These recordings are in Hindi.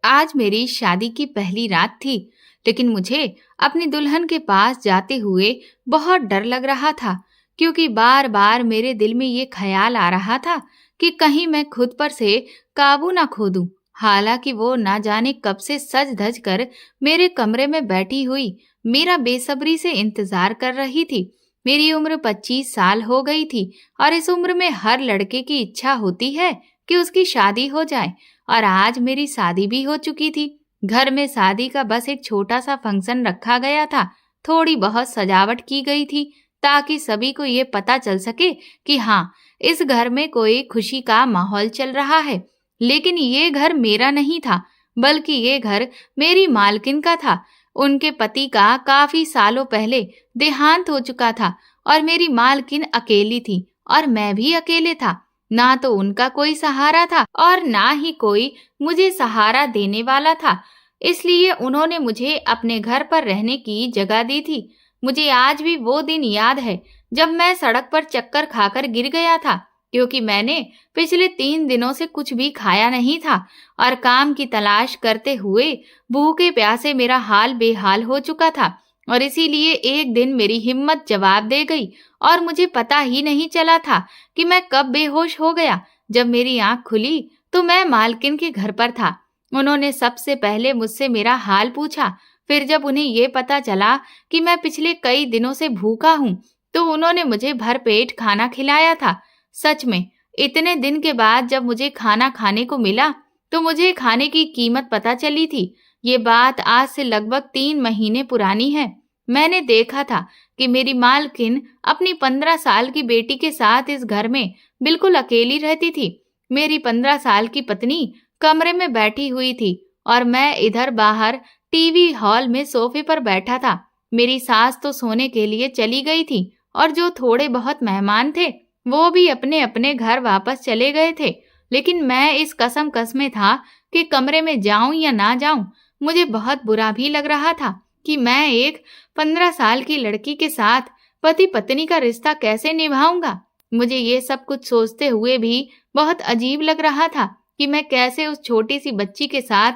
आज मेरी शादी की पहली रात थी, लेकिन मुझे अपनी दुल्हन के पास जाते हुए बहुत डर लग रहा था, क्योंकि बार बार मेरे दिल में ये ख्याल आ रहा था कि कहीं मैं खुद पर से काबू ना खो दूं। हालांकि वो ना जाने कब से सज धज कर मेरे कमरे में बैठी हुई मेरा बेसब्री से इंतजार कर रही थी। मेरी उम्र 25 साल हो गई थी, और इस उम्र में हर लड़के की इच्छा होती है कि उसकी शादी हो जाए। और आज मेरी शादी भी हो चुकी थी। घर में शादी का बस एक छोटा सा फंक्शन रखा गया था। थोड़ी बहुत सजावट की गई थी, ताकि सभी को ये पता चल सके कि हाँ, इस घर में कोई खुशी का माहौल चल रहा है। लेकिन ये घर मेरा नहीं था, बल्कि ये घर मेरी मालकिन का था। उनके पति का काफी सालों पहले देहांत हो चुका था, और मेरी मालकिन अकेली थी और मैं भी अकेले था। ना तो उनका कोई सहारा था और ना ही कोई मुझे सहारा देने वाला था। इसलिए उन्होंने मुझे अपने घर पर रहने की जगह दी थी। मुझे आज भी वो दिन याद है जब मैं सड़क पर चक्कर खाकर गिर गया था, क्योंकि मैंने पिछले 3 दिनों से कुछ भी खाया नहीं था, और काम की तलाश करते हुए भूखे प्यासे मेरा हाल बेहाल हो चुका था। और इसीलिए एक दिन मेरी हिम्मत जवाब दे गई, और मुझे पता ही नहीं चला था कि मैं कब बेहोश हो गया। जब मेरी आंख खुली तो मैं मालकिन के घर पर था। उन्होंने सबसे पहले मुझसे मेरा हाल पूछा। फिर जब उन्हें ये पता चला कि मैं पिछले कई दिनों से भूखा हूँ, तो उन्होंने मुझे भरपेट खाना खिलाया था। सच में, इतने दिन के बाद जब मुझे खाना खाने को मिला, तो मुझे खाने की कीमत पता चली थी। ये बात आज से लगभग 3 महीने पुरानी है। मैंने देखा था कि मेरी मालकिन अपनी 15 साल की बेटी के साथ इस घर में बिल्कुल अकेली रहती थी। मेरी 15 साल की पत्नी कमरे में बैठी हुई थी, और मैं इधर बाहर टीवी हॉल में सोफे पर बैठा था। मेरी सास तो सोने के लिए चली गई थी, और जो थोड़े बहुत मेहमान थे वो भी अपने अपने घर वापस चले गए थे। लेकिन मैं इस कसम में था कि कमरे में जाऊं या ना जाऊं। मुझे बहुत बुरा भी लग रहा था कि मैं एक 15 साल की लड़की के साथ पति पत्नी का रिश्ता कैसे निभाऊंगा। मुझे ये सब कुछ सोचते हुए भी बहुत अजीब लग रहा था कि मैं कैसे उस छोटी सी बच्ची के साथ,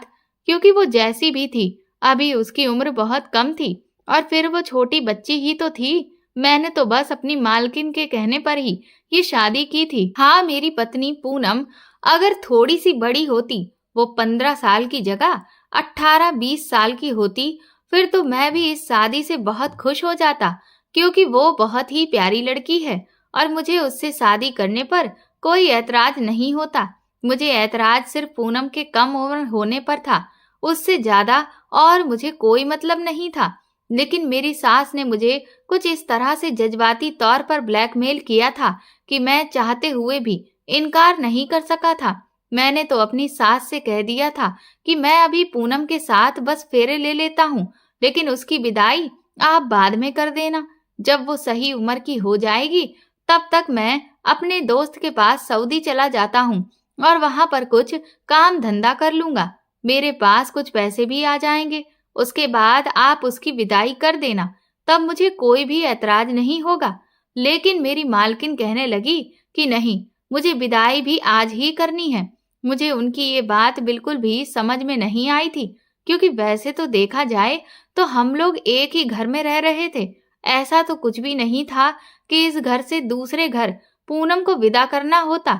क्योंकि वो जैसी भी थी, अभी उसकी उम्र बहुत कम थी, और फिर वो छोटी बच्ची ही तो थी। मैंने तो बस अपनी मालकिन के कहने पर ही ये शादी की थी। हाँ, मेरी पत्नी पूनम अगर थोड़ी सी बड़ी होती, वो 15 साल की जगह 18-20 साल की होती, फिर तो मैं भी इस शादी से बहुत खुश हो जाता, क्योंकि वो बहुत ही प्यारी लड़की है, और मुझे उससे शादी करने पर कोई ऐतराज नहीं होता। मुझे ऐतराज सिर्फ पूनम के कम उम्र होने पर था, उससे ज्यादा और मुझे कोई मतलब नहीं था। लेकिन मेरी सास ने मुझे कुछ इस तरह से जज्बाती तौर पर ब्लैकमेल किया था कि मैं चाहते हुए भी इनकार नहीं कर सका था। मैंने तो अपनी सास से कह दिया था कि मैं अभी पूनम के साथ बस फेरे ले लेता हूँ, लेकिन उसकी विदाई आप बाद में कर देना। जब वो सही उम्र की हो जाएगी, तब तक मैं अपने दोस्त के पास सऊदी चला जाता हूँ, और वहां पर कुछ काम धंधा कर लूंगा। मेरे पास कुछ पैसे भी आ जाएंगे। उसके बाद आप उसकी विदाई कर देना, तब मुझे कोई भी ऐतराज नहीं होगा। लेकिन मेरी मालकिन कहने लगी कि नहीं, मुझे विदाई भी आज ही करनी है। मुझे उनकी ये बात बिल्कुल भी समझ में नहीं आई थी, क्योंकि वैसे तो देखा जाए तो हम लोग एक ही घर में रह रहे थे। ऐसा तो कुछ भी नहीं था कि इस घर से दूसरे घर पूनम को विदा करना होता।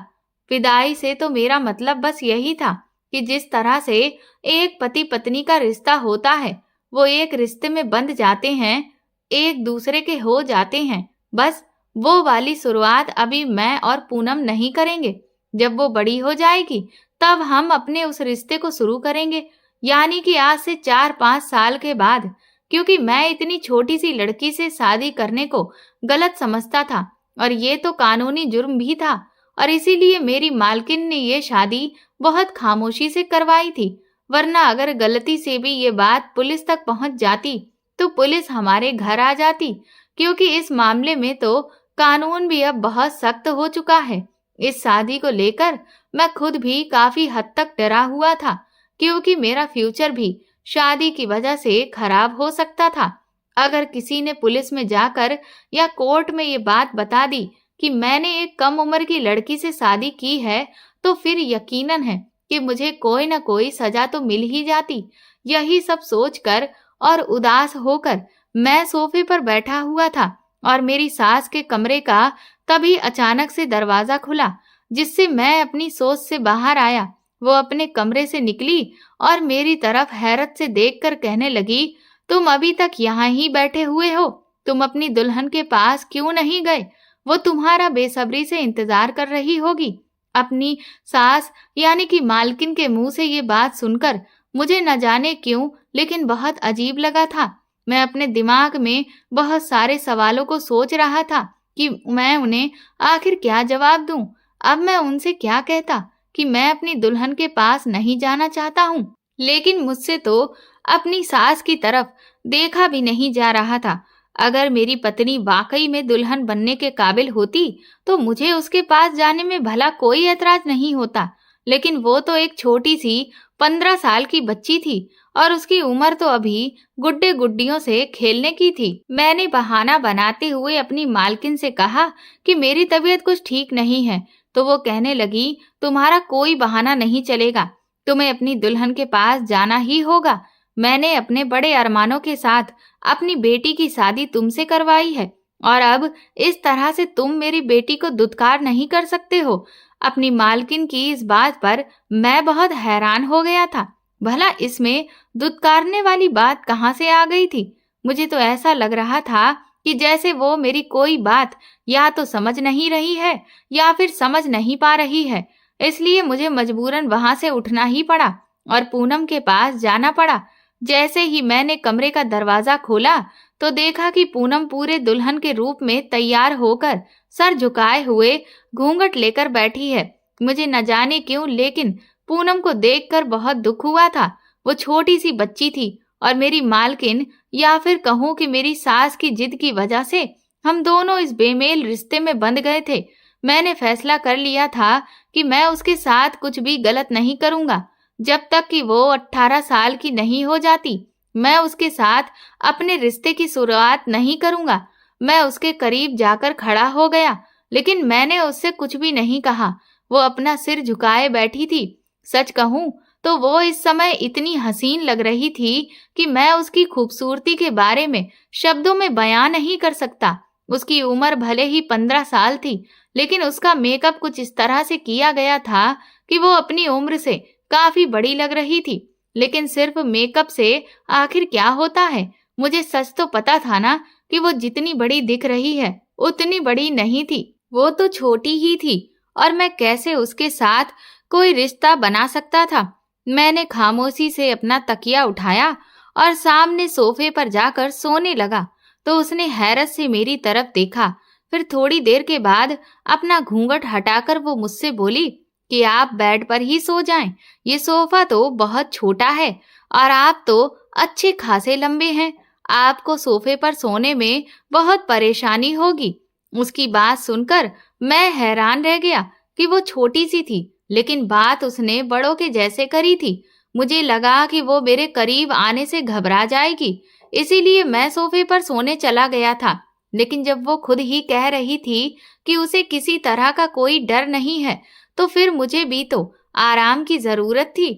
विदाई से तो मेरा मतलब बस यही था कि जिस तरह से एक पति पत्नी का रिश्ता होता है, वो एक रिश्ते में बंध जाते हैं, एक दूसरे के हो जाते हैं, बस वो वाली शुरुआत अभी मैं और पूनम नहीं करेंगे। जब वो बड़ी हो जाएगी, तब हम अपने उस रिश्ते को शुरू करेंगे, यानी कि आज से 4-5 साल के बाद। क्योंकि मैं इतनी छोटी सी लड़की से शादी करने को गलत समझता था, और ये तो कानूनी जुर्म भी था, और इसीलिए मेरी मालकिन ने ये शादी बहुत खामोशी से करवाई थी। वरना अगर गलती से भी ये बात पुलिस तक पहुंच जाती, तो पुलिस हमारे घर आ जाती, क्योंकि इस मामले में तो कानून भी अब बहुत सख्त हो चुका है। इस शादी को लेकर मैं खुद भी काफी हद तक डरा हुआ था, क्योंकि मेरा फ्यूचर भी शादी की वजह से खराब हो सकता था। अगर किसी ने पुलिस में जाकर या कोर्ट में ये बात बता दी कि मैंने एक कम उम्र की लड़की से शादी की है, तो फिर यकीनन है कि मुझे कोई न कोई सजा तो मिल ही जाती। यही सब सोचकर और उदास होकर मैं सोफे पर बैठा हुआ था और मेरी सास के कमरे का तभी अचानक से दरवाजा खुला, जिससे मैं अपनी सोच से बाहर आया। वो अपने कमरे से निकली और मेरी तरफ हैरत से देखकर कहने लगी, तुम अभी तक यहाँ ही बैठे हुए हो? तुम अपनी दुल्हन के पास क्यों नहीं गए? वो तुम्हारा बेसब्री से इंतजार कर रही होगी। अपनी सास यानी कि मालकिन के मुंह से ये बात सुनकर मुझे न जाने क्यों लेकिन बहुत अजीब लगा था। मैं अपने दिमाग में बहुत सारे सवालों को सोच रहा था कि मैं उन्हें आखिर क्या जवाब दूं। अब मैं उनसे क्या कहता कि मैं अपनी दुल्हन के पास नहीं जाना चाहता हूँ, लेकिन मुझसे तो अपनी सास की तरफ देखा भी नहीं जा रहा था। अगर मेरी पत्नी वाकई में दुल्हन बनने के काबिल होती तो मुझे उसके पास जाने में भला कोई ऐतराज नहीं होता, लेकिन वो तो एक छोटी सी 15 साल की बच्ची थी और उसकी उम्र तो अभी गुड्डे गुड्डियों से खेलने की थी। मैंने बहाना बनाते हुए अपनी मालकिन से कहा कि मेरी तबीयत कुछ ठीक नहीं है, तो वो कहने लगी, तुम्हारा कोई बहाना नहीं चलेगा, तुम्हें अपनी दुल्हन के पास जाना ही होगा। मैंने अपने बड़े अरमानों के साथ अपनी बेटी की शादी तुमसे करवाई है और अब इस तरह से तुम मेरी बेटी को दुत्कार नहीं कर सकते हो। अपनी मालकिन की इस बात पर मैं बहुत हैरान हो गया था। भला इसमें दुत्कारने वाली बात कहाँ से आ गई थी? मुझे तो ऐसा लग रहा था कि जैसे वो मेरी कोई बात या तो समझ नहीं रही है या फिर समझ नहीं पा रही है। इसलिए मुझे मजबूरन वहां से उठना ही पड़ा और पूनम के पास जाना पड़ा। जैसे ही मैंने कमरे का दरवाजा खोला तो देखा कि पूनम पूरे दुल्हन के रूप में तैयार होकर सर झुकाए हुए घूंघट लेकर बैठी है। मुझे न जाने क्यों लेकिन पूनम को देखकर बहुत दुख हुआ था। वो छोटी सी बच्ची थी और मेरी मालकिन या फिर कहूँ कि मेरी सास की जिद की वजह से हम दोनों इस बेमेल रिश्ते में बंध गए थे। मैंने फैसला कर लिया था कि मैं उसके साथ कुछ भी गलत नहीं करूंगा जब तक कि वो 18 साल की नहीं हो जाती। मैं उसके साथ अपने रिश्ते की शुरुआत नहीं करूंगा। मैं उसके करीब जाकर खड़ा हो गया, लेकिन मैंने उससे कुछ भी नहीं कहा। वो अपना सिर झुकाए बैठी थी। सच कहूं तो वो इस समय इतनी हसीन लग रही थी कि मैं उसकी खूबसूरती के बारे में शब्दों में बयां नहीं कर सकता। उसकी उम्र भले ही 15 साल थी, लेकिन उसका मेकअप कुछ इस तरह से किया गया था कि वो अपनी उम्र से काफी बड़ी लग रही थी। लेकिन सिर्फ मेकअप से आखिर क्या होता है? मुझे सच तो पता था ना कि वो जितनी बड़ी दिख रही है उतनी बड़ी नहीं थी। वो तो छोटी ही थी और मैं कैसे उसके साथ कोई रिश्ता बना सकता था। मैंने खामोशी से अपना तकिया उठाया और सामने सोफे पर जाकर सोने लगा तो उसने हैरत से मेरी तरफ देखा। फिर थोड़ी देर के बाद अपना घूंघट हटाकर वो मुझसे बोली कि आप बेड पर ही सो जाएं। ये सोफा तो बहुत छोटा है और आप तो अच्छे खासे लंबे हैं। आपको सोफे पर सोने में बहुत परेशानी होगी। उसकी बात सुनकर मैं हैरान रह गया कि वो छोटी सी थी, लेकिन बात उसने बड़ों के जैसे करी थी। मुझे लगा कि वो मेरे करीब आने से घबरा जाएगी, इसीलिए मैं सोफे पर सोने चला गया था। लेकिन जब वो खुद ही कह रही थी कि उसे किसी तरह का कोई डर नहीं है, तो फिर मुझे भी तो आराम की जरूरत थी।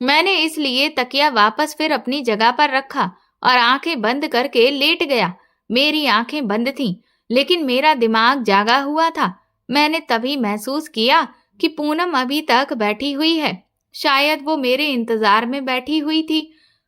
मैंने इसलिए तकिया वापस फिर अपनी जगह पर रखा और आंखें बंद करके लेट गया। मेरी आंखें बंद थीं, लेकिन मेरा दिमाग जागा हुआ था। मैंने तभी महसूस किया कि पूनम अभी तक बैठी हुई है। शायद वो मेरे इंतजार में बैठी हुई थी।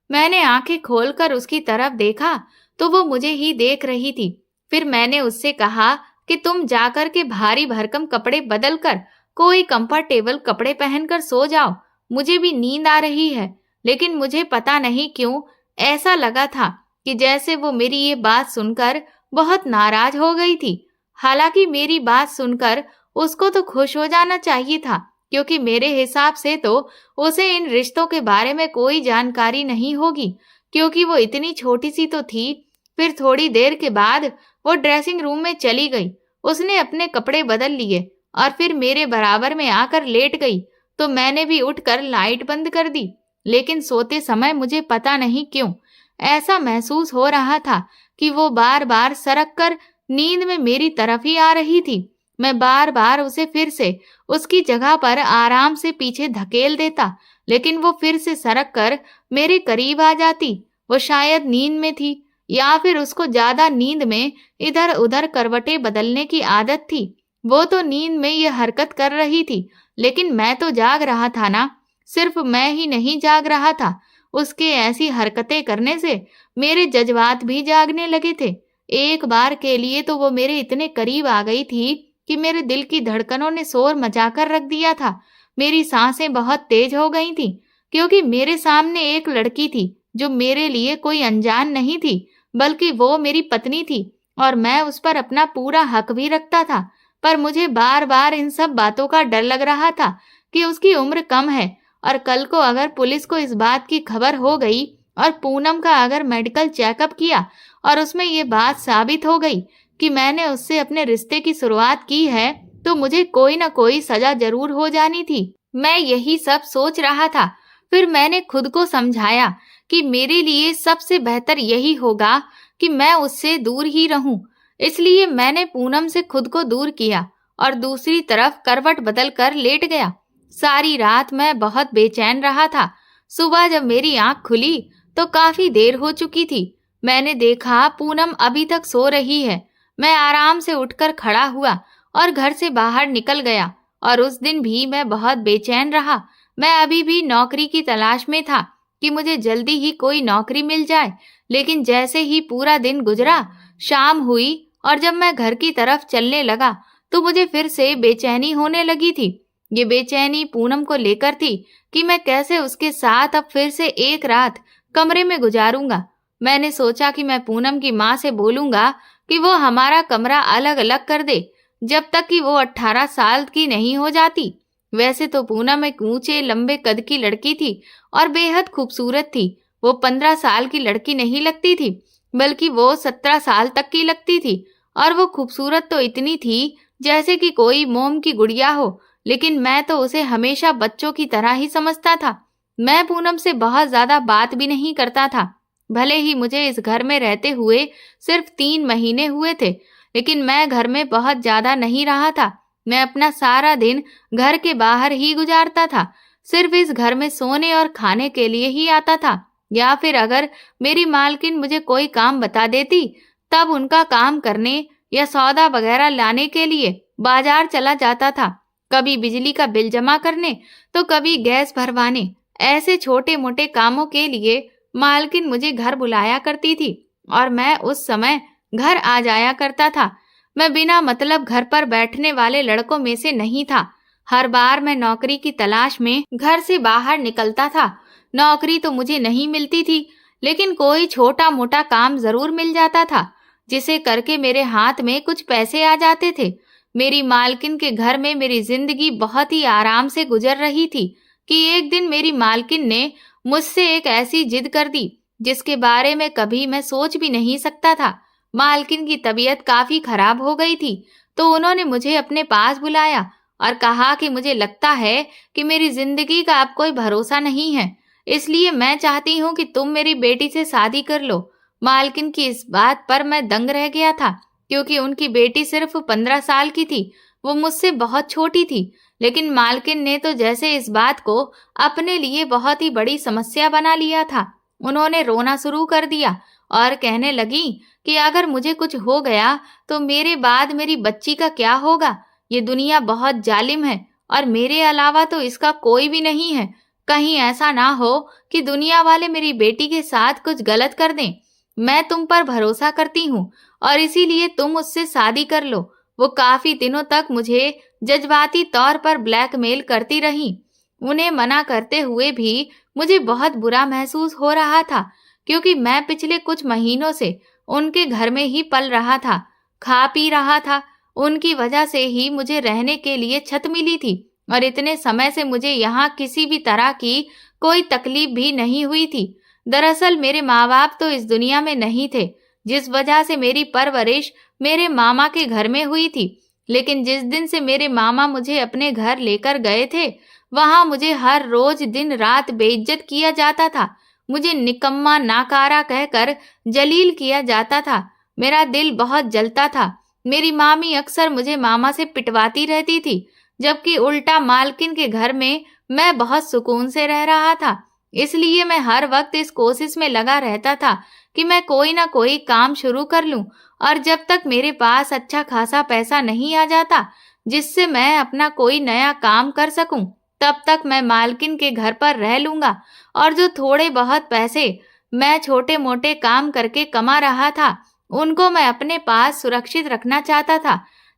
मैंने आंखें खोलकर उसकी तरफ देखा तो वो मुझे ही देख रही थी। फिर मैंने उससे कहा कि तुम जाकर के भारी भरकम कपड़े बदल कर कोई कंफर्टेबल कपड़े पहनकर सो जाओ। मुझे भी नींद आ रही है। लेकिन मुझे पता नहीं क्यों ऐसा लगा था कि जैसे वो मेरी ये बात सुनकर बहुत नाराज हो गई थी। हालांकि मेरी बात सुनकर उसको तो खुश हो जाना चाहिए था, क्योंकि मेरे हिसाब से तो उसे इन रिश्तों के बारे में कोई जानकारी नहीं होगी, क्योंकि वो इतनी छोटी सी तो थी। फिर थोड़ी देर के बाद वो ड्रेसिंग रूम में चली गई। उसने अपने कपड़े बदल लिए और फिर मेरे बराबर में आकर लेट गई, तो मैंने भी उठकर लाइट बंद कर दी। लेकिन सोते समय मुझे पता नहीं क्यों ऐसा महसूस हो रहा था कि वो बार बार सरक कर नींद में मेरी तरफ ही आ रही थी। मैं बार बार उसे फिर से उसकी जगह पर आराम से पीछे धकेल देता, लेकिन वो फिर से सरक कर मेरे करीब आ जाती। वो शायद नींद में थी या फिर उसको ज्यादा नींद में इधर उधर करवटें बदलने की आदत थी। वो तो नींद में ये हरकत कर रही थी, लेकिन मैं तो जाग रहा था ना। सिर्फ मैं ही नहीं जाग रहा था, उसके ऐसी हरकतें करने से मेरे जज्बात भी जागने लगे थे। एक बार के लिए तो वो मेरे इतने करीब आ गई थी कि मेरे दिल की धड़कनों ने शोर मचाकर रख दिया था। मेरी सांसें बहुत तेज हो गई थीं, क्योंकि मेरे सामने एक लड़की थी जो मेरे लिए कोई अनजान नहीं थी, बल्कि वो मेरी पत्नी थी और मैं उस पर अपना पूरा हक भी रखता था। पर मुझे बार बार इन सब बातों का डर लग रहा था कि उसकी उम्र कम है और कल को अगर पुलिस को इस बात की खबर हो गई और पूनम का अगर मेडिकल चेकअप किया और उसमें ये बात साबित हो गई कि मैंने उससे अपने रिश्ते की शुरुआत की है, तो मुझे कोई ना कोई सजा जरूर हो जानी थी। मैं यही सब सोच रहा था। फिर मैंने खुद को समझाया कि मेरे लिए सबसे बेहतर यही होगा कि मैं उससे दूर ही रहूं। इसलिए मैंने पूनम से खुद को दूर किया और दूसरी तरफ करवट बदल कर लेट गया। सारी रात मैं बहुत बेचैन रहा था। सुबह जब मेरी आंख खुली तो काफी देर हो चुकी थी। मैंने देखा पूनम अभी तक सो रही है। मैं आराम से उठकर खड़ा हुआ और घर से बाहर निकल गया। और उस दिन भी मैं बहुत बेचैन रहा। मैं अभी भी नौकरी की तलाश में था कि मुझे जल्दी ही कोई नौकरी मिल जाए। लेकिन जैसे ही पूरा दिन गुजरा, शाम हुई और जब मैं घर की तरफ चलने लगा तो मुझे फिर से बेचैनी होने लगी थी। ये बेचैनी पूनम को लेकर थी कि मैं कैसे उसके साथ अब फिर से एक रात कमरे में गुजारूंगा। मैंने सोचा कि मैं पूनम की माँ से बोलूंगा कि वो हमारा कमरा अलग अलग कर दे जब तक कि वो 18 साल की नहीं हो जाती। वैसे तो पूनम एक ऊंचे लंबे कद की लड़की थी और बेहद खूबसूरत थी। वो 15 साल की लड़की नहीं लगती थी, बल्कि वो 17 साल तक की लगती थी। और वो खूबसूरत तो इतनी थी जैसे कि कोई मोम की गुड़िया हो, लेकिन मैं तो उसे हमेशा बच्चों की तरह ही समझता था। मैं पूनम से बहुत ज्यादा बात भी नहीं करता था। भले ही मुझे इस घर में रहते हुए सिर्फ 3 महीने हुए थे, लेकिन मैं घर में बहुत ज्यादा नहीं रहा था। मैं अपना सारा दिन घर के बाहर ही गुजारता था। सिर्फ इस घर में सोने और खाने के लिए ही आता था, या फिर अगर मेरी मालकिन मुझे कोई काम बता देती तब उनका काम करने या सौदा वगैरह लाने के लिए बाजार चला जाता था। कभी बिजली का बिल जमा करने तो कभी गैस भरवाने। ऐसे छोटे मोटे कामों के लिए मालकिन मुझे घर बुलाया करती थी और मैं उस समय घर आ जाया करता था। मैं बिना मतलब घर पर बैठने वाले लड़कों में से नहीं था। हर बार मैं नौकरी की तलाश में घर से बाहर निकलता था। नौकरी तो मुझे नहीं मिलती थी, लेकिन कोई छोटा मोटा काम जरूर मिल जाता था, जिसे करके मेरे हाथ में कुछ पैसे आ जाते थे। मेरी मालकिन के घर में मेरी जिंदगी बहुत ही आराम से गुजर रही थी कि एक दिन मेरी मालकिन ने मुझसे एक ऐसी जिद कर दी जिसके बारे में कभी मैं सोच भी नहीं सकता था। मालकिन की तबीयत काफी खराब हो गई थी, तो उन्होंने मुझे अपने पास बुलाया और कहा कि मुझे लगता है कि मेरी जिंदगी का अब कोई भरोसा नहीं है, इसलिए मैं चाहती हूँ कि तुम मेरी बेटी से शादी कर लो। मालकिन की इस बात पर मैं दंग रह गया था, क्योंकि उनकी बेटी सिर्फ 15 साल की थी। वो मुझसे बहुत छोटी थी, लेकिन मालकिन ने तो जैसे इस बात को अपने लिए बहुत ही बड़ी समस्या बना लिया था। उन्होंने रोना शुरू कर दिया और कहने लगी कि अगर मुझे कुछ हो गया तो मेरे बाद मेरी बच्ची का क्या होगा। ये दुनिया बहुत जालिम है और मेरे अलावा तो इसका कोई भी नहीं है। कहीं ऐसा ना हो कि दुनिया वाले मेरी बेटी के साथ कुछ गलत कर दें। मैं तुम पर भरोसा करती हूँ और इसीलिए तुम उससे शादी कर लो। वो काफी दिनों तक मुझे जज्बाती तौर पर ब्लैकमेल करती रही। उन्हें मना करते हुए भी मुझे बहुत बुरा महसूस हो रहा था, क्योंकि मैं पिछले कुछ महीनों से उनके घर में ही पल रहा था, खा पी रहा था। उनकी वजह से ही मुझे रहने के लिए छत मिली थी और इतने समय से मुझे यहाँ किसी भी तरह की कोई तकलीफ भी नहीं हुई थी। दरअसल मेरे माँ बाप तो इस दुनिया में नहीं थे, जिस वजह से मेरी परवरिश मेरे मामा के घर में हुई थी। लेकिन जिस दिन से मेरे मामा मुझे अपने घर लेकर गए थे, वहां मुझे हर रोज दिन रात बेइज्जत किया जाता था। मुझे निकम्मा नाकारा कहकर जलील किया जाता था। मेरा दिल बहुत जलता था। मेरी मामी अक्सर मुझे मामा से पिटवाती रहती थी, जबकि उल्टा मालकिन के घर में मैं बहुत सुकून से रह रहा था। इसलिए मैं हर वक्त इस कोशिश में लगा रहता था कि मैं कोई ना कोई काम शुरू कर लूं, और जब तक मेरे पास अच्छा खासा पैसा नहीं आ जाता जिससे मैं अपना कोई नया काम कर सकूं, तब तक मैं मालकिन के घर पर रह लूंगा। और जो थोड़े बहुत पैसे मैं छोटे मोटे काम करके कमा रहा था, उनको मैं अपने पास सुरक्षित रखना चाहता था,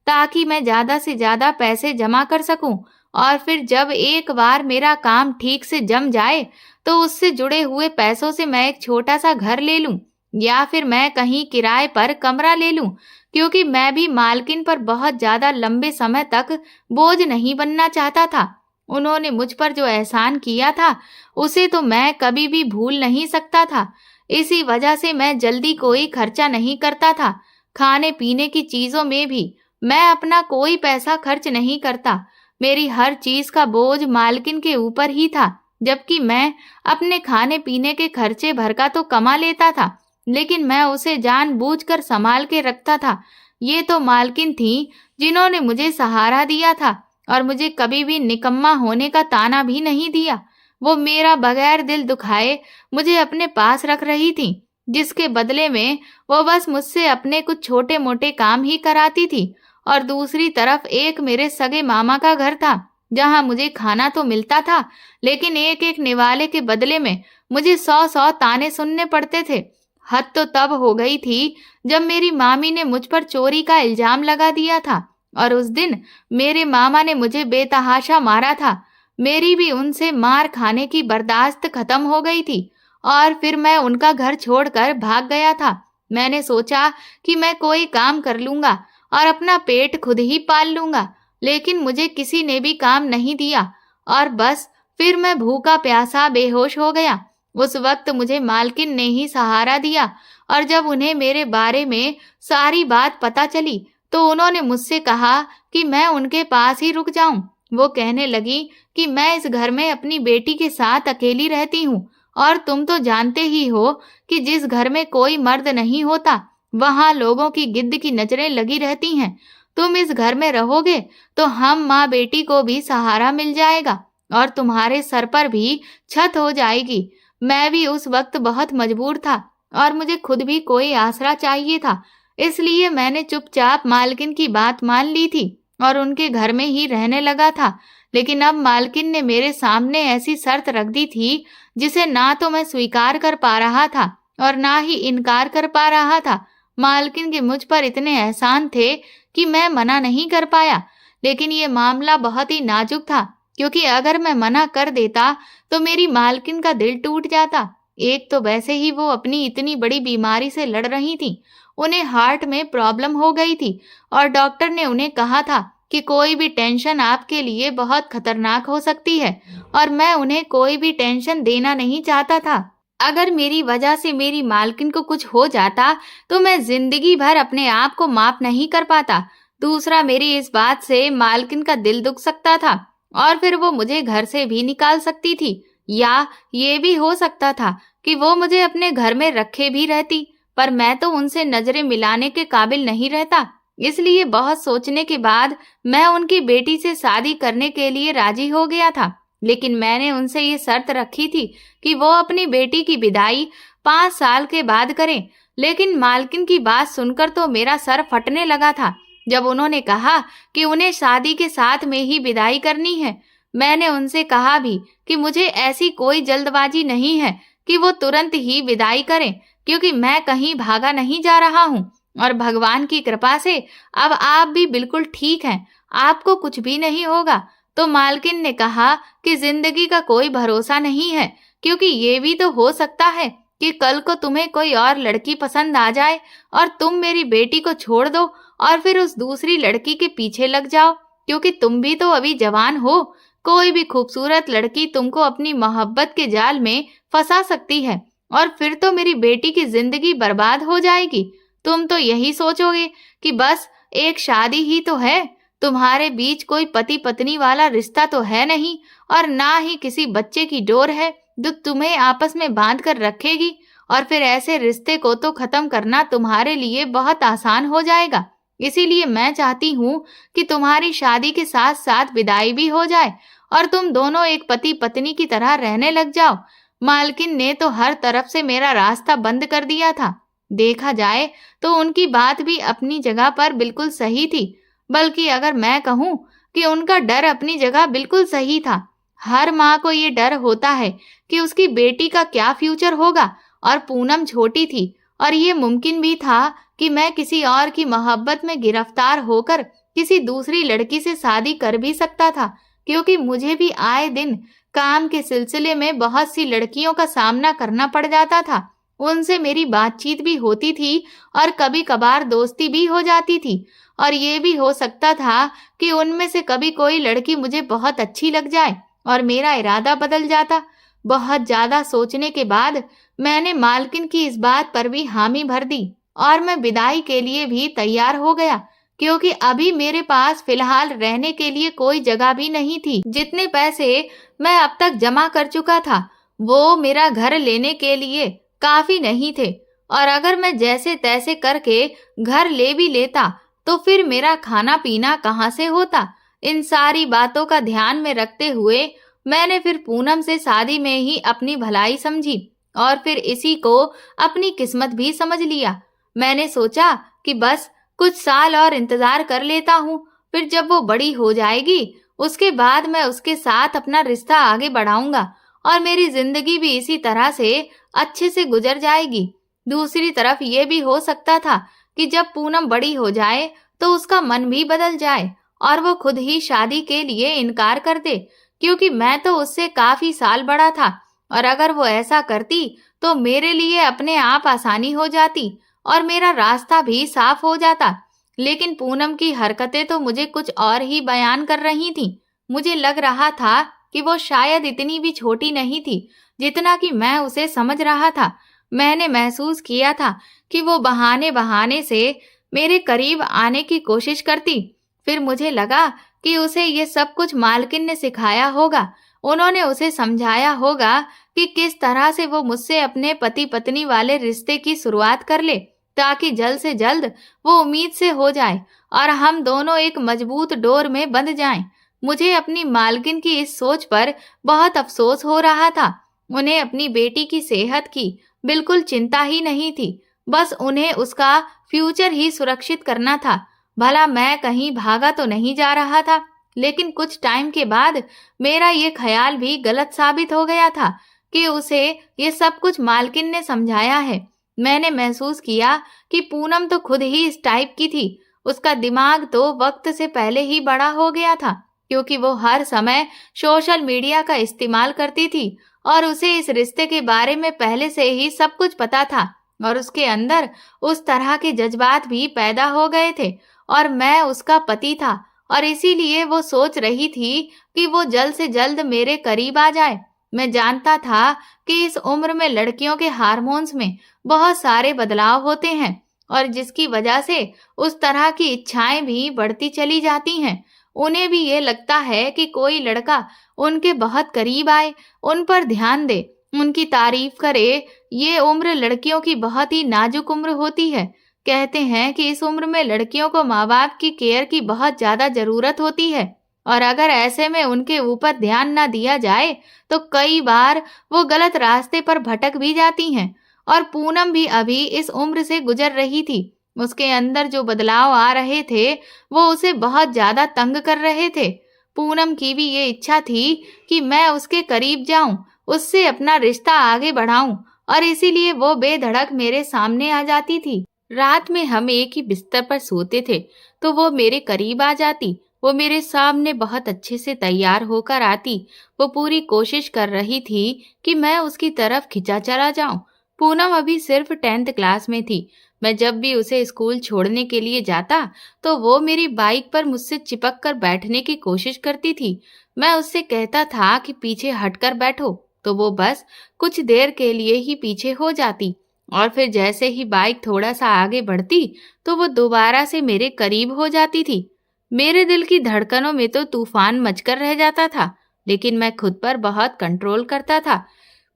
ताकि मैं ज्यादा से ज्यादा पैसे जमा कर सकूं। और फिर जब एक बार मेरा काम ठीक से जम जाए तो उससे जुड़े हुए पैसों से मैं एक छोटा सा घर ले लूं, या फिर मैं कहीं किराए पर कमरा ले लूं, क्योंकि मैं भी मालकिन पर बहुत ज्यादा लंबे समय तक बोझ नहीं बनना चाहता था। उन्होंने मुझ पर जो एहसान किया था उसे तो मैं कभी भी भूल नहीं सकता था। इसी वजह से मैं जल्दी कोई खर्चा नहीं करता था। खाने पीने की चीजों में भी मैं अपना कोई पैसा खर्च नहीं करता। मेरी हर चीज का बोझ मालकिन के ऊपर ही था, जबकि मैं अपने खाने पीने के खर्चे भर का तो कमा लेता था, लेकिन मैं उसे जानबूझकर संभाल के रखता था। ये तो मालकिन थी जिन्होंने मुझे सहारा दिया था और मुझे कभी भी निकम्मा होने का ताना भी नहीं दिया। वो मेरा बगैर दिल दुखाए मुझे अपने पास रख रही थी, जिसके बदले में वो बस मुझसे अपने कुछ छोटे मोटे काम ही कराती थी। और दूसरी तरफ एक मेरे सगे मामा का घर था, जहां मुझे खाना तो मिलता था, लेकिन एक एक निवाले के बदले में मुझे 100-100 ताने सुनने पड़ते थे। हद तो तब हो गई थी जब मेरी मामी ने मुझ पर चोरी का इल्जाम लगा दिया था, और उस दिन मेरे मामा ने मुझे बेतहाशा मारा था। मेरी भी उनसे मार खाने की बर्दाश्त खत्म हो गई थी, और फिर मैं उनका घर छोड़कर भाग गया था। मैंने सोचा कि मैं कोई काम कर लूंगा और अपना पेट खुद ही पाल लूंगा, लेकिन मुझे किसी ने भी काम नहीं दिया, और बस फिर मैं भूखा प्यासा बेहोश हो गया। उस वक्त मुझे मालकिन ने ही सहारा दिया, और जब उन्हें मेरे बारे में सारी बात पता चली तो उन्होंने मुझसे कहा कि मैं उनके पास ही रुक जाऊं। वो कहने लगी कि मैं इस घर में अपनी बेटी के साथ अकेली रहती हूँ, और तुम तो जानते ही हो कि जिस घर में कोई मर्द नहीं होता वहां लोगों की गिद्ध की नजरें लगी रहती हैं। तुम इस घर में रहोगे तो हम माँ बेटी को भी सहारा मिल जाएगा, और तुम्हारे सर पर भी छत हो जाएगी। मैं भी उस वक्त बहुत मजबूर था, और मुझे खुद भी कोई आसरा चाहिए था। इसलिए मैंने चुपचाप मालकिन की बात मान ली थी और उनके घर में ही रहने लगा था। लेकिन अब मालकिन ने मेरे सामने ऐसी शर्त रख दी थी जिसे ना तो मैं स्वीकार कर पा रहा था और ना ही इनकार कर पा रहा था। मालकिन के मुझ पर इतने एहसान थे कि मैं मना नहीं कर पाया, लेकिन ये मामला बहुत ही नाजुक था, क्योंकि अगर मैं मना कर देता तो मेरी मालकिन का दिल टूट जाता। एक तो वैसे ही वो अपनी इतनी बड़ी बीमारी से लड़ रही थी, उन्हें हार्ट में प्रॉब्लम हो गई थी, और डॉक्टर ने उन्हें कहा था कि कोई भी टेंशन आपके लिए बहुत खतरनाक हो सकती है, और मैं उन्हें कोई भी टेंशन देना नहीं चाहता था। अगर मेरी वजह से मेरी मालकिन को कुछ हो जाता तो मैं जिंदगी भर अपने आप को माफ नहीं कर पाता। दूसरा, मेरी इस बात से मालकिन का दिल दुख सकता था, और फिर वो मुझे घर से भी निकाल सकती थी, या ये भी हो सकता था कि वो मुझे अपने घर में रखे भी रहती, पर मैं तो उनसे नजरें मिलाने के काबिल नहीं रहता। इसलिए बहुत सोचने के बाद मैं उनकी बेटी से शादी करने के लिए राजी हो गया था। लेकिन मैंने उनसे ये शर्त रखी थी कि वो अपनी बेटी की विदाई 5 साल के बाद करें। लेकिन मालकिन की बात सुनकर तो मेरा सर फटने लगा था जब उन्होंने कहा कि उन्हें शादी के साथ में ही विदाई करनी है। मैंने उनसे कहा भी कि मुझे ऐसी कोई जल्दबाजी नहीं है कि वो तुरंत ही विदाई करें, क्योंकि मैं कहीं भागा नहीं जा रहा हूँ, और भगवान की कृपा से अब आप भी बिल्कुल ठीक हैं, आपको कुछ भी नहीं होगा। तो मालकिन ने कहा कि जिंदगी का कोई भरोसा नहीं है, क्योंकि ये भी तो हो सकता है कि कल को तुम्हें कोई और लड़की पसंद आ जाए और तुम मेरी बेटी को छोड़ दो और फिर उस दूसरी लड़की के पीछे लग जाओ, क्योंकि तुम भी तो अभी जवान हो। कोई भी खूबसूरत लड़की तुमको अपनी मोहब्बत के जाल में फंसा सकती है, और फिर तो मेरी बेटी की जिंदगी बर्बाद हो जाएगी। तुम तो यही सोचोगे कि बस एक शादी ही तो है, तुम्हारे बीच कोई पति पत्नी वाला रिश्ता तो है नहीं, और ना ही किसी बच्चे की डोर है जो तुम्हें आपस में बांध कर रखेगी, और फिर ऐसे रिश्ते को तो खत्म करना तुम्हारे लिए बहुत आसान हो जाएगा। इसीलिए मैं चाहती हूँ कि तुम्हारी शादी के साथ साथ विदाई भी हो जाए और तुम दोनों एक पति पत्नी की तरह रहने लग जाओ। मालकिन ने तो हर तरफ से मेरा रास्ता बंद कर दिया था। देखा जाए तो उनकी बात भी अपनी जगह पर बिल्कुल सही थी, बल्कि अगर मैं कहूँ कि उनका डर अपनी जगह बिल्कुल सही था। हर माँ को ये डर होता है कि उसकी बेटी का क्या फ्यूचर होगा, और पूनम छोटी थी और ये मुमकिन भी था कि मैं किसी और की मोहब्बत में गिरफ्तार होकर किसी दूसरी लड़की से शादी कर भी सकता था, क्योंकि मुझे भी आए दिन काम के सिलसिले में बहुत सी लड़कियों का सामना करना पड़ जाता था। उनसे मेरी बातचीत भी होती थी और कभी कभार दोस्ती भी हो जाती थी, और ये भी हो सकता था कि उनमें से कभी कोई लड़की मुझे बहुत अच्छी लग जाए और मेरा इरादा बदल जाता। बहुत ज्यादा सोचने के बाद मैंने मालकिन की इस बात पर भी हामी भर दी और मैं विदाई के लिए भी तैयार हो गया, क्योंकि अभी मेरे पास फिलहाल रहने के लिए कोई जगह भी नहीं थी। जितने पैसे मैं अब तक जमा कर चुका था वो मेरा घर लेने के लिए काफी नहीं थे, और अगर मैं जैसे तैसे करके घर ले भी लेता तो फिर मेरा खाना पीना कहाँ से होता। इन सारी बातों का ध्यान में रखते हुए मैंने फिर पूनम से शादी में ही अपनी भलाई समझी और फिर इसी को अपनी किस्मत भी समझ लिया। मैंने सोचा कि बस कुछ साल और इंतजार कर लेता हूँ, फिर जब वो बड़ी हो जाएगी उसके बाद मैं उसके साथ अपना रिश्ता आगे बढ़ाऊंगा और मेरी जिंदगी भी इसी तरह से अच्छे से गुजर जाएगी। दूसरी तरफ ये भी हो सकता था कि जब पूनम बड़ी हो जाए तो उसका मन भी बदल जाए और वो खुद ही शादी के लिए इनकार कर दे, क्योंकि मैं तो उससे काफी साल बड़ा था, और अगर वो ऐसा करती तो मेरे लिए अपने आप आसानी हो जाती और मेरा रास्ता भी साफ हो जाता। लेकिन पूनम की हरकतें तो मुझे कुछ और ही बयान कर रही थीं। मुझे लग रहा था कि वो शायद इतनी भी छोटी नहीं थी जितना कि मैं उसे समझ रहा था। मैंने महसूस किया था कि वो बहाने बहाने से मेरे करीब आने की कोशिश करती। फिर मुझे लगा कि उसे ये सब कुछ मालकिन ने सिखाया होगा। उन्होंने उसे समझाया होगा कि किस तरह से वो मुझसे अपने पति पत्नी वाले रिश्ते की शुरुआत कर ले, ताकि जल्द से जल्द वो उम्मीद से हो जाए और हम दोनों एक मजबूत डोर में बंध जाएं। मुझे अपनी मालकिन की इस सोच पर बहुत अफसोस हो रहा था। उन्हें अपनी बेटी की सेहत की बिल्कुल चिंता ही नहीं थी, बस उन्हें उसका फ्यूचर ही सुरक्षित करना था। भला मैं कहीं भागा तो नहीं जा रहा था। लेकिन कुछ टाइम के बाद मेरा ये ख्याल भी गलत साबित हो गया था कि उसे ये सब कुछ मालकिन ने समझाया है। मैंने महसूस किया कि पूनम तो खुद ही इस टाइप की थी। उसका दिमाग तो वक्त से पहले ही बड़ा हो गया था, क्योंकि वो हर समय सोशल मीडिया का इस्तेमाल करती थी और उसे इस रिश्ते के बारे में पहले से ही सब कुछ पता था, और उसके अंदर उस तरह के जज्बात भी पैदा हो गए थे। और मैं उसका पति था और इसीलिए वो सोच रही थी कि वो जल्द से जल्द मेरे करीब आ जाए। मैं जानता था कि इस उम्र में लड़कियों के हार्मोन्स में बहुत सारे बदलाव होते हैं और जिसकी वजह से उस तरह की इच्छाएं भी बढ़ती चली जाती हैं। उन्हें भी ये लगता है कि कोई लड़का उनके बहुत करीब आए, उन पर ध्यान दे, उनकी तारीफ करे। ये उम्र लड़कियों की बहुत ही नाजुक उम्र होती है। कहते हैं कि इस उम्र में लड़कियों को माँ बाप की केयर की बहुत ज्यादा जरूरत होती है, और अगर ऐसे में उनके ऊपर ध्यान न दिया जाए तो कई बार वो गलत रास्ते पर भटक भी जाती हैं। और पूनम भी अभी इस उम्र से गुजर रही थी। उसके अंदर जो बदलाव आ रहे थे वो उसे बहुत ज्यादा तंग कर रहे थे। पूनम की भी ये इच्छा थी कि मैं उसके करीब जाऊं, उससे अपना रिश्ता आगे बढ़ाऊं, और इसीलिए वो बेधड़क मेरे सामने आ जाती थी। रात में हम एक ही बिस्तर पर सोते थे तो वो मेरे करीब आ जाती। वो मेरे सामने बहुत अच्छे से तैयार होकर आती। वो पूरी कोशिश कर रही थी कि मैं उसकी तरफ खिंचा चला जाऊं। पूनम अभी सिर्फ 10th क्लास में थी। मैं जब भी उसे स्कूल छोड़ने के लिए जाता तो वो मेरी बाइक पर मुझसे चिपक कर बैठने की कोशिश करती थी। मैं उससे कहता था कि पीछे हटकर बैठो तो वो बस कुछ देर के लिए ही पीछे हो जाती, और फिर जैसे ही बाइक थोड़ा सा आगे बढ़ती तो वो दोबारा से मेरे करीब हो जाती थी। मेरे दिल की धड़कनों में तो तूफान मचकर रह जाता था, लेकिन मैं खुद पर बहुत कंट्रोल करता था।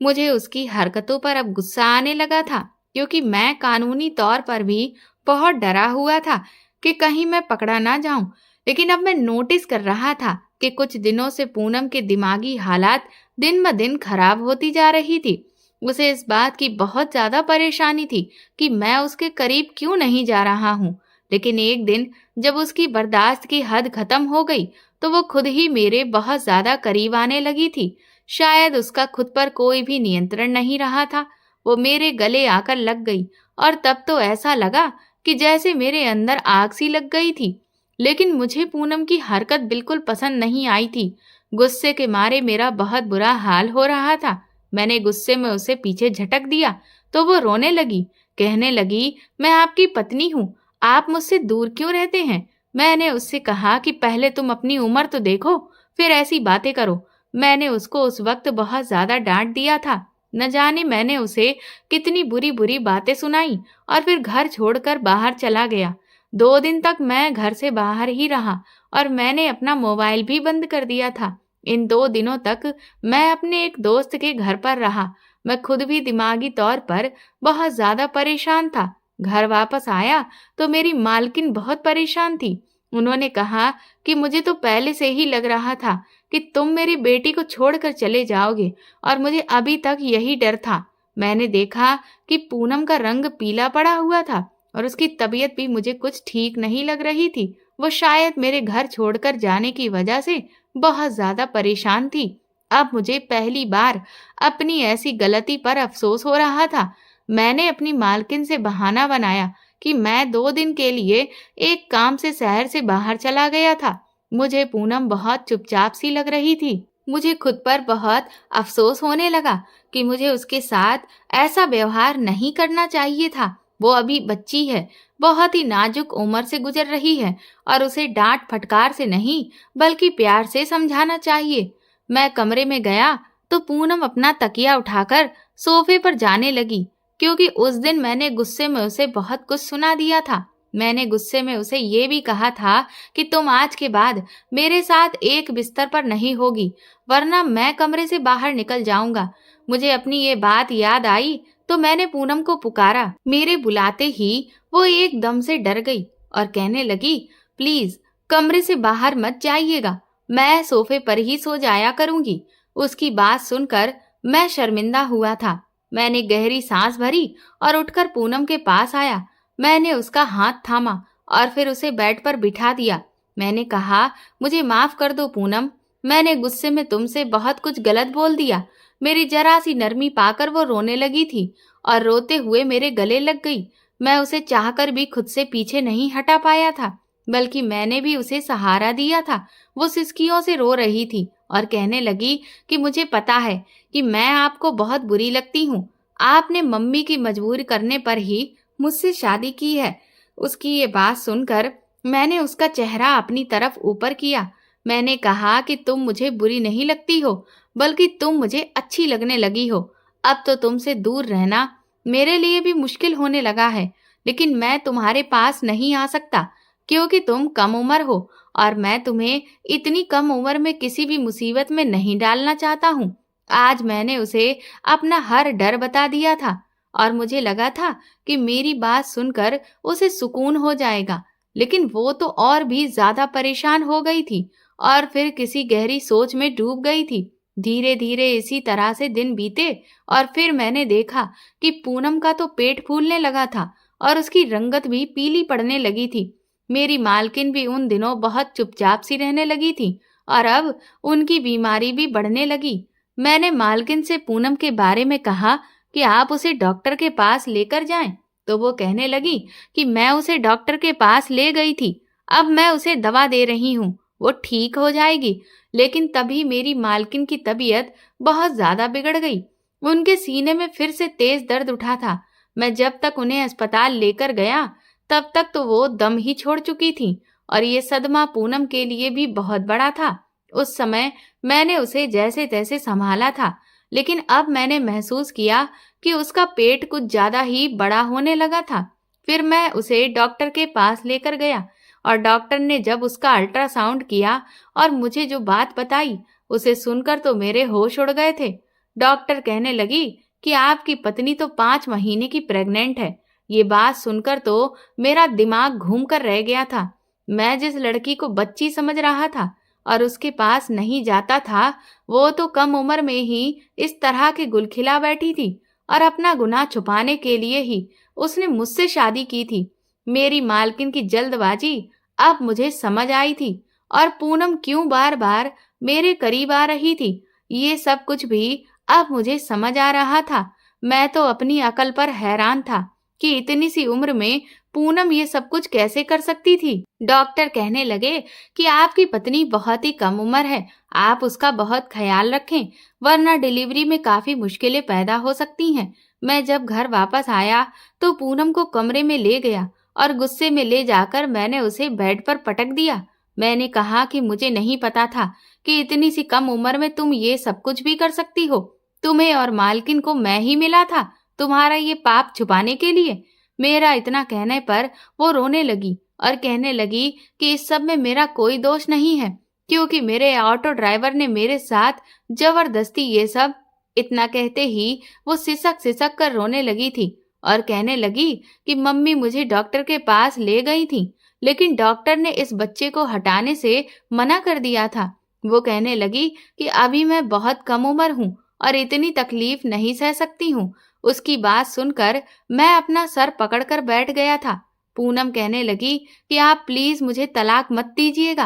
मुझे उसकी हरकतों पर अब गुस्सा आने लगा था, क्योंकि मैं कानूनी तौर पर भी बहुत डरा हुआ था। कि कहीं मैं पकड़ा ना जाऊं। लेकिन अब मैं नोटिस कर रहा था कि कुछ दिनों से पूनम के दिमागी हालात दिन ब दिन खराब होती जा रही थी। उसे इस बात की बहुत ज्यादा परेशानी थी कि मैं उसके करीब क्यों नहीं जा रहा हूँ। लेकिन एक दिन जब उसकी बर्दाश्त की हद खत्म हो गई तो वो खुद ही मेरे बहुत ज्यादा करीब आने लगी थी। शायद उसका खुद पर कोई भी नियंत्रण नहीं रहा था। वो मेरे गले आकर लग गई और तब तो ऐसा लगा कि जैसे मेरे अंदर आग सी लग गई थी। लेकिन मुझे पूनम की हरकत बिल्कुल पसंद नहीं आई थी। गुस्से के मारे मेरा बहुत बुरा हाल हो रहा था। मैंने गुस्से में उसे पीछे झटक दिया तो वो रोने लगी। कहने लगी, मैं आपकी पत्नी हूँ, आप मुझसे दूर क्यों रहते हैं? मैंने उससे कहा कि पहले तुम अपनी उम्र तो देखो, फिर ऐसी बातें करो। मैंने उसको उस वक्त बहुत ज्यादा डांट दिया था। न जाने मैंने उसे कितनी बुरी बुरी बातें सुनाई और फिर घर छोड़कर बाहर चला गया। 2 दिन तक मैं घर से बाहर ही रहा और मैंने अपना मोबाइल भी बंद कर दिया था। इन 2 दिनों तक मैं अपने एक दोस्त के घर पर रहा। मैं खुद भी दिमागी तौर पर बहुत ज्यादा परेशान था। घर वापस आया तो मेरी मालकिन बहुत परेशान थी। उन्होंने कहा कि मुझे तो पहले से ही लग रहा था कि तुम मेरी बेटी को छोड़कर चले जाओगे और मुझे अभी तक यही डर था। मैंने देखा कि पूनम का रंग पीला पड़ा हुआ था और उसकी तबीयत भी मुझे कुछ ठीक नहीं लग रही थी। वो शायद मेरे घर छोड़कर जाने की वजह से बहुत ज्यादा परेशान थी। अब मुझे पहली बार अपनी ऐसी गलती पर अफसोस हो रहा था। मैंने अपनी मालकिन से बहाना बनाया कि मैं 2 दिन के लिए एक काम से शहर से बाहर चला गया था। मुझे पूनम बहुत चुपचाप सी लग रही थी। मुझे खुद पर बहुत अफसोस होने लगा कि मुझे उसके साथ ऐसा व्यवहार नहीं करना चाहिए था। वो अभी बच्ची है, बहुत ही नाजुक उम्र से गुजर रही है और उसे डांट फटकार से नहीं बल्कि प्यार से समझाना चाहिए। मैं कमरे में गया तो पूनम अपना तकिया उठाकर सोफे पर जाने लगी, क्योंकि उस दिन मैंने गुस्से में उसे बहुत कुछ सुना दिया था। मैंने गुस्से में उसे ये भी कहा था कि तुम आज के बाद मेरे साथ एक बिस्तर पर नहीं होगी, वरना मैं कमरे से बाहर निकल जाऊंगा। मुझे अपनी ये बात याद आई तो मैंने पूनम को पुकारा। मेरे बुलाते ही वो एकदम से डर गई और कहने लगी, प्लीज कमरे से बाहर मत जाइएगा, मैं सोफे पर ही सो जाया करूंगी। उसकी बात सुनकर मैं शर्मिंदा हुआ था। मैंने गहरी सांस भरी और उठकर पूनम के पास आया। मैंने उसका हाथ थामा और फिर उसे बेड पर बिठा दिया। मैंने कहा, मुझे माफ कर दो पूनम, मैंने गुस्से में तुमसे बहुत कुछ गलत बोल दिया। मेरी जरा सी नरमी पाकर वो रोने लगी थी और रोते हुए मेरे गले लग गई। मैं उसे चाहकर भी खुद से पीछे नहीं हटा पाया था, बल्कि मैंने भी उसे सहारा दिया था। वो सिसकियों से रो रही थी और कहने लगी कि मुझे पता है कि मैं आपको बहुत बुरी लगती हूँ। आपने मम्मी की मजबूर करने पर ही मुझसे शादी की है। उसकी ये बात सुनकर मैंने उसका चेहरा अपनी तरफ ऊपर किया। मैंने कहा कि तुम मुझे बुरी नहीं लगती हो, बल्कि तुम मुझे अच्छी लगने लगी हो। अब तो तुमसे दूर रहना मेरे लिए भी मुश्किल होने लगा है, लेकिन मैं तुम्हारे पास नहीं आ सकता क्योंकि तुम कम उम्र हो और मैं तुम्हें इतनी कम उम्र में किसी भी मुसीबत में नहीं डालना चाहता हूँ। आज मैंने उसे अपना हर डर बता दिया था और मुझे लगा था कि मेरी बात सुनकर उसे सुकून हो जाएगा, लेकिन वो तो और भी ज्यादा परेशान हो गई थी और फिर किसी गहरी सोच में डूब गई थी। धीरे धीरे इसी तरह से दिन बीते और फिर मैंने देखा कि पूनम का तो पेट फूलने लगा था और उसकी रंगत भी पीली पड़ने लगी थी। मेरी मालकिन भी उन दिनों बहुत चुपचाप सी रहने लगी थी और अब उनकी बीमारी भी बढ़ने लगी। मैंने मालकिन से पूनम के बारे में कहा कि आप उसे डॉक्टर के पास लेकर जाएं, तो वो कहने लगी कि मैं उसे डॉक्टर के पास ले गई थी, अब मैं उसे दवा दे रही हूँ, वो ठीक हो जाएगी। लेकिन तभी मेरी मालकिन की तबीयत बहुत ज्यादा बिगड़ गई। उनके सीने में फिर से तेज दर्द उठा था। मैं जब तक उन्हें अस्पताल लेकर गया तब तक तो वो दम ही छोड़ चुकी थी और ये सदमा पूनम के लिए भी बहुत बड़ा था। उस समय मैंने उसे जैसे तैसे संभाला था, लेकिन अब मैंने महसूस किया कि उसका पेट कुछ ज्यादा ही बड़ा होने लगा था। फिर मैं उसे डॉक्टर के पास लेकर गया और डॉक्टर ने जब उसका अल्ट्रासाउंड किया और मुझे जो बात बताई उसे सुनकर तो मेरे होश उड़ गए थे। डॉक्टर कहने लगी कि आपकी पत्नी तो 5 महीने की प्रेग्नेंट है। ये बात सुनकर तो मेरा दिमाग घूम कर रह गया था। मैं जिस लड़की को बच्ची समझ रहा था और उसके पास नहीं जाता था, वो तो कम उम्र में ही इस तरह के गुल खिला बैठी थी और अपना गुनाह छुपाने के लिए ही उसने मुझसे शादी की थी। मेरी मालकिन की जल्दबाजी अब मुझे समझ आई थी और पूनम क्यों बार बार मेरे करीब आ रही थी, ये सब कुछ भी अब मुझे समझ आ रहा था। मैं तो अपनी अकल पर हैरान था कि इतनी सी उम्र में पूनम ये सब कुछ कैसे कर सकती थी। डॉक्टर कहने लगे कि आपकी पत्नी बहुत ही कम उम्र है, आप उसका बहुत ख्याल रखें, वरना डिलीवरी में काफी मुश्किलें पैदा हो सकती हैं। मैं जब घर वापस आया तो पूनम को कमरे में ले गया और गुस्से में ले जाकर मैंने उसे बेड पर पटक दिया। मैंने कहा कि मुझे नहीं पता था कि इतनी सी कम उम्र में तुम ये सब कुछ भी कर सकती हो। तुम्हें और मालकिन को मैं ही मिला था तुम्हारा ये पाप छुपाने के लिए। मेरा इतना कहने पर वो रोने लगी और कहने लगी कि इस सब में मेरा कोई दोष नहीं है, क्योंकि मेरे ऑटो ड्राइवर ने मेरे साथ जबरदस्ती ये सब। इतना कहते ही वो सिसक सिसक कर रोने लगी थी और कहने लगी कि मम्मी मुझे डॉक्टर के पास ले गई थी, लेकिन डॉक्टर ने इस बच्चे को हटाने से मना कर दिया था। वो कहने लगी कि अभी मैं बहुत कम उम्र हूँ और इतनी तकलीफ नहीं सह सकती हूँ। उसकी बात सुनकर मैं अपना सर पकड़कर बैठ गया था। पूनम कहने लगी कि आप प्लीज मुझे तलाक मत दीजिएगा।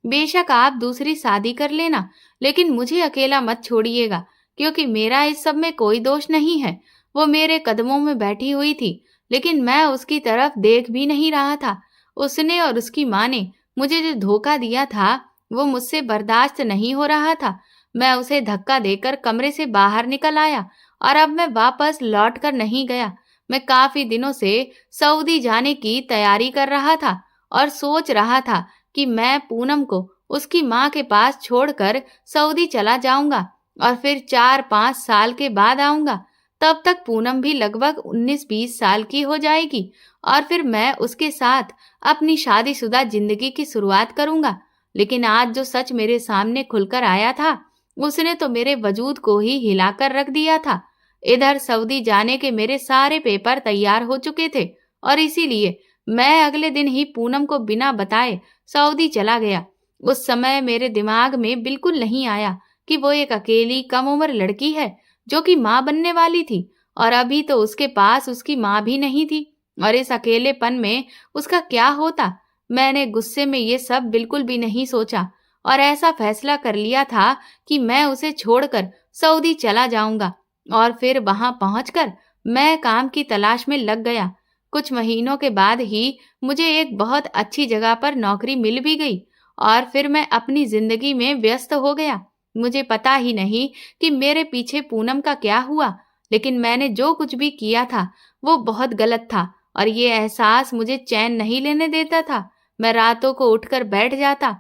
बेशक आप दूसरी शादी कर लेना, लेकिन मुझे अकेला मत छोड़िएगा, क्योंकि मेरा इस सब में कोई दोष नहीं है। वो मेरे कदमों में बैठी हुई थी, लेकिन मैं उसकी तरफ देख भी नहीं रहा था। उसने और उसकी माँ ने मुझे जो धोखा दिया था वो मुझसे बर्दाश्त नहीं हो रहा था। मैं उसे धक्का देकर कमरे से बाहर निकल आया और अब मैं वापस लौट कर नहीं गया। मैं काफी दिनों से सऊदी जाने की तैयारी कर रहा था और सोच रहा था कि मैं पूनम को उसकी माँ के पास छोड़कर सऊदी चला जाऊंगा और फिर 4-5 साल के बाद आऊंगा। तब तक पूनम भी लगभग 19-20 साल की हो जाएगी और फिर मैं उसके साथ अपनी शादीशुदा जिंदगी की शुरुआत करूंगा। लेकिन आज जो सच मेरे सामने खुलकर आया था, उसने तो मेरे वजूद को ही हिलाकर रख दिया था। इधर सऊदी जाने के मेरे सारे पेपर तैयार हो चुके थे और इसीलिए मैं अगले दिन ही पूनम को बिना बताए सऊदी चला गया। उस समय मेरे दिमाग में बिल्कुल नहीं आया कि वो एक अकेली कम उम्र लड़की है जो कि माँ बनने वाली थी और अभी तो उसके पास उसकी माँ भी नहीं थी और इस अकेलेपन में उसका क्या होता। मैंने गुस्से में ये सब बिल्कुल भी नहीं सोचा और ऐसा फैसला कर लिया था कि मैं उसे छोड़कर सऊदी चला जाऊंगा और फिर वहां पहुंचकर मैं काम की तलाश में लग गया। कुछ महीनों के बाद ही मुझे एक बहुत अच्छी जगह पर नौकरी मिल भी गई और फिर मैं अपनी जिंदगी में व्यस्त हो गया। मुझे पता ही नहीं कि मेरे पीछे पूनम का क्या हुआ, लेकिन मैंने जो कुछ भी किया था वो बहुत गलत था और ये एहसास मुझे चैन नहीं लेने देता था। मैं रातों को उठकर बैठ जाता।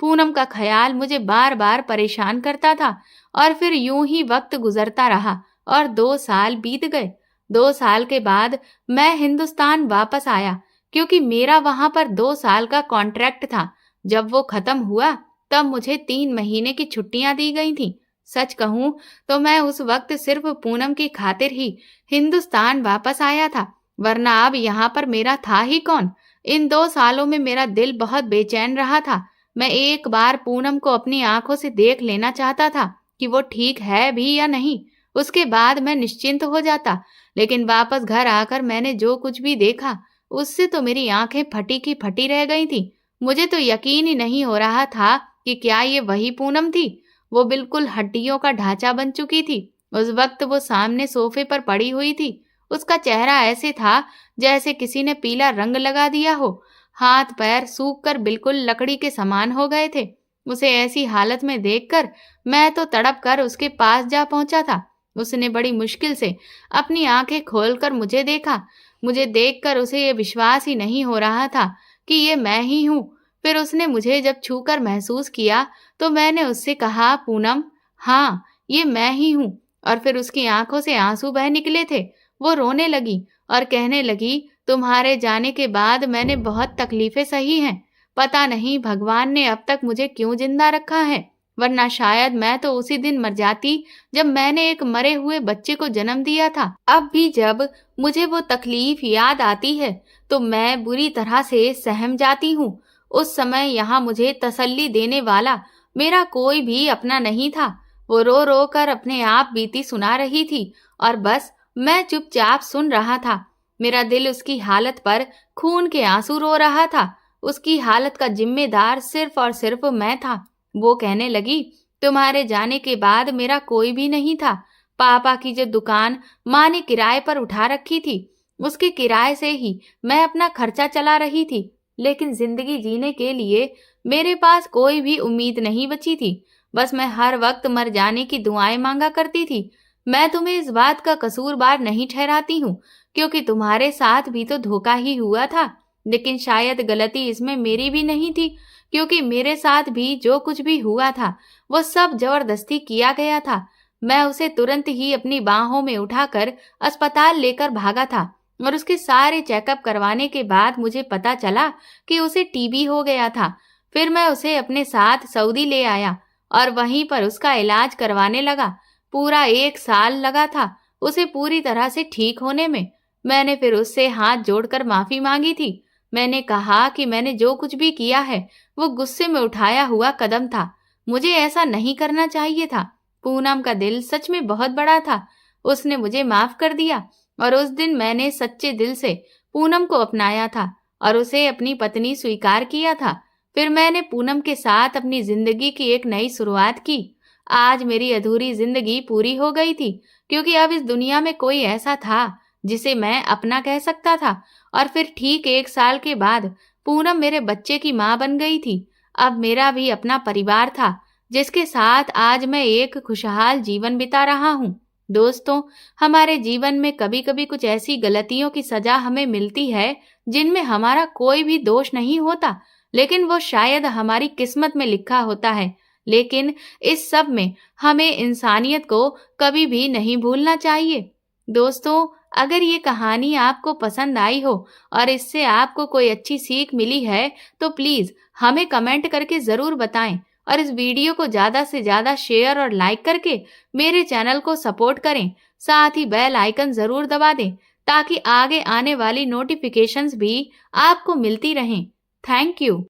पूनम का ख्याल मुझे बार बार परेशान करता था और फिर यूं ही वक्त गुजरता रहा और 2 साल बीत गए। 2 साल के बाद मैं हिंदुस्तान वापस आया, क्योंकि मेरा वहां पर 2 साल का कॉन्ट्रैक्ट था। जब वो खत्म हुआ तब मुझे 3 महीने की छुट्टियां दी गई थी। सच कहूं तो मैं उस वक्त सिर्फ पूनम की खातिर ही हिंदुस्तान वापस आया था, वरना अब यहाँ पर मेरा था ही कौन। इन 2 सालों में मेरा दिल बहुत बेचैन रहा था। मैं एक बार पूनम को अपनी आंखों से देख लेना चाहता था कि वो ठीक है भी या नहीं। उसके बाद मैं निश्चिंत हो जाता। लेकिन वापस घर आकर मैंने जो कुछ भी देखा उससे तो मेरी आंखें फटी की फटी रह गई थी। मुझे तो यकीन ही नहीं हो रहा था कि क्या ये वही पूनम थी। वो बिल्कुल हड्डियों का ढांचा बन चुकी थी। उस वक्त वो सामने सोफे पर पड़ी हुई थी। उसका चेहरा ऐसे था जैसे किसी ने पीला रंग लगा दिया हो। हाथ पैर सूख कर बिल्कुल लकड़ी के समान हो गए थे। उसे ऐसी हालत में देखकर मैं तो तड़प कर उसके पास जा पहुंचा था। उसने बड़ी मुश्किल से अपनी आंखें खोलकर मुझे देखा। मुझे देखकर उसे ये विश्वास ही नहीं हो रहा था कि ये मैं ही हूँ। फिर उसने मुझे जब छूकर महसूस किया तो मैंने उससे कहा, पूनम, हाँ ये मैं ही हूँ। और फिर उसकी आंखों से आंसू बह निकले थे। वो रोने लगी और कहने लगी, तुम्हारे जाने के बाद मैंने बहुत तकलीफें सही हैं। पता नहीं भगवान ने अब तक मुझे क्यों जिंदा रखा है। वरना शायद मैं तो उसी दिन मर जाती जब मैंने एक मरे हुए बच्चे को जन्म दिया था। अब भी जब मुझे वो तकलीफ याद आती है तो मैं बुरी तरह से सहम जाती हूँ। उस समय यहाँ मुझे तसल्ली देने वाला मेरा कोई भी अपना नहीं था। वो रो रो कर अपने आप बीती सुना रही थी और बस मैं चुपचाप सुन रहा था। मेरा दिल उसकी हालत पर खून के आंसू रो रहा था। उसकी हालत का जिम्मेदार सिर्फ और सिर्फ मैं था। वो कहने लगी, तुम्हारे जाने के बाद मेरा कोई भी नहीं था। पापा की जो दुकान माँ ने किराए पर उठा रखी थी, उसके किराए से ही मैं अपना खर्चा चला रही थी। लेकिन जिंदगी जीने के लिए मेरे पास कोई भी उम्मीद नहीं बची थी। बस मैं हर वक्त मर जाने की दुआएं मांगा करती थी। मैं तुम्हें इस बात का कसूरवार नहीं ठहराती हूँ, क्योंकि तुम्हारे साथ भी तो धोखा ही हुआ था। लेकिन शायद गलती इसमें मेरी भी नहीं थी, क्योंकि मेरे साथ भी जो कुछ भी हुआ था वो सब जबरदस्ती किया गया था। मैं उसे तुरंत ही अपनी बाहों में उठाकर अस्पताल लेकर भागा था और उसके सारे चेकअप करवाने के बाद मुझे पता चला कि उसे टीबी हो गया था। फिर मैं उसे अपने साथ सऊदी ले आया और वहीं पर उसका इलाज करवाने लगा। पूरा 1 साल लगा था उसे पूरी तरह से ठीक होने में। मैंने फिर उससे हाथ जोड़कर माफी मांगी थी। मैंने कहा कि मैंने जो कुछ भी किया है वो गुस्से में उठाया हुआ कदम था। मुझे ऐसा नहीं करना चाहिए था। पूनम का दिल सच में बहुत बड़ा था। उसने मुझे माफ कर दिया और उस दिन मैंने सच्चे दिल से पूनम को अपनाया था और उसे अपनी पत्नी स्वीकार किया था। फिर मैंने पूनम के साथ अपनी जिंदगी की एक नई शुरुआत की। आज मेरी अधूरी जिंदगी पूरी हो गई थी, क्योंकि अब इस दुनिया में कोई ऐसा था जिसे मैं अपना कह सकता था। और फिर ठीक 1 साल के बाद पूनम मेरे बच्चे की माँ बन गई थी। अब मेरा भी अपना परिवार था, जिसके साथ आज मैं एक खुशहाल जीवन बिता रहा हूँ। दोस्तों, हमारे जीवन में कभी कभी कुछ ऐसी गलतियों की सजा हमें मिलती है जिनमें हमारा कोई भी दोष नहीं होता, लेकिन वो शायद हमारी किस्मत में लिखा होता है। लेकिन इस सब में हमें इंसानियत को कभी भी नहीं भूलना चाहिए। दोस्तों, अगर ये कहानी आपको पसंद आई हो और इससे आपको कोई अच्छी सीख मिली है तो प्लीज हमें कमेंट करके जरूर बताएं और इस वीडियो को ज्यादा से ज्यादा शेयर और लाइक करके मेरे चैनल को सपोर्ट करें। साथ ही बेल आइकन जरूर दबा दें ताकि आगे आने वाली नोटिफिकेशंस भी आपको मिलती रहें। Thank you.